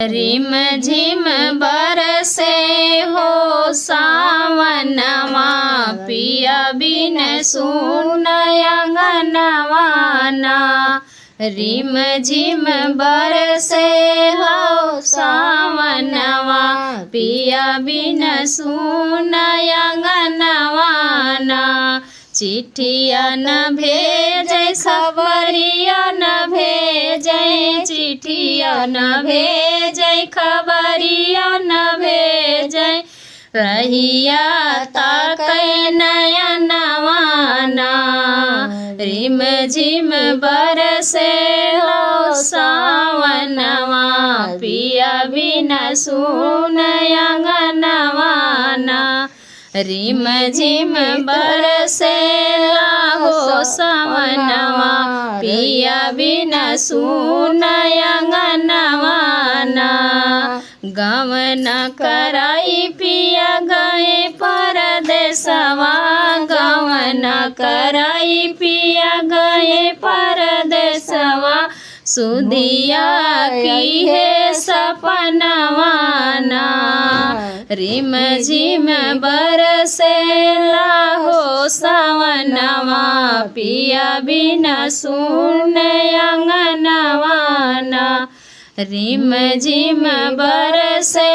रिम झिम बरसे हो सावनवा, पिया बिन सुन अंगनवा ना। रिम झिम बरसे हो सावनवा, पिया बिन सुन अंगनवा ना। चिट्ठिया न भेजे खबरिया न भेजे, चिट्ठिया न भेजे खबरिया न भेजे। रहिया ताकै नयनवा ना। रिम झिम बरसे हो सावनवा, पिया बिन सुन अंगनवा ना। रिम झिम बरसे हो सावनवा, पिया बिन सुन अंगनवा ना। गवन कराई पिया गए परदेसवा, गवन कराई पिया गए परदेसवा। सुधिया की है सपनवा ना। रिम झिम बरसे हो सावनवा, पिया बिन सुन अंगनवा ना। रिम झिम बरसे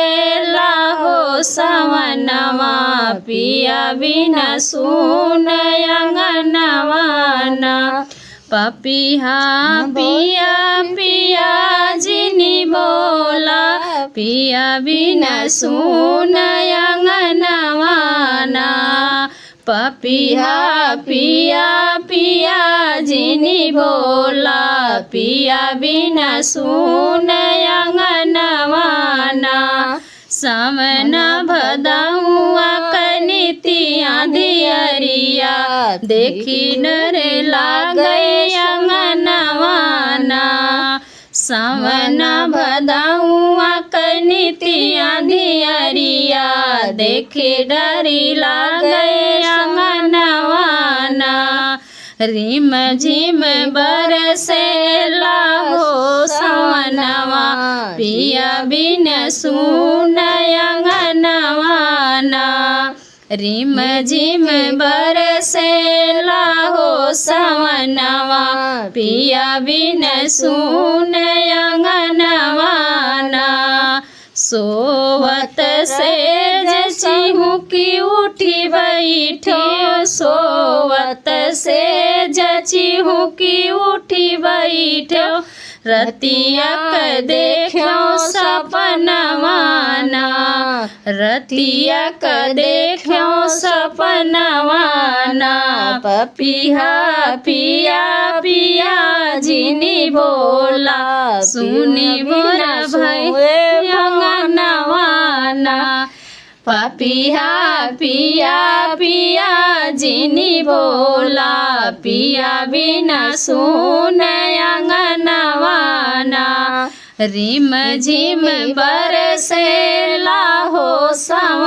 हो सावनवा, पिया बिन सुन अंगनवा ना। पपिहा पिया पिया जिनी बोला, पिया बिन सुन अंगनवा ना। पपिहा पिया पिया जिनी बोला, पिया बिन सुन अंगनवा ना। सावन भदौआ कनितिया दियरिया, देखी नर लागे अंगनवा ना। सावन भदौआ कनितिया दियरिया, देखे डरी लागे अंगनवा ना। रिम झिम बरसे हो सावनवा, पिया बिन सुन अंगनवा ना। रिम झिम बरसे हो सावनवा, पिया बिन सुन अंगनवा ना। सोवत सेज चिहुकी उठी बैठो, सोवत सेज चिहुकी उठी बैठो। रतिया क देखो सपनवा ना, रतिया क देखो सपनवा ना। पपिहा पिया पिया जिनी बोला, सुनी बुना भई अंगनवा ना। पपिहा पिया पिया जिनी बोला, पिया बिन सुन अंगनवा ना। रिम झिम बरसे हो सावनवा,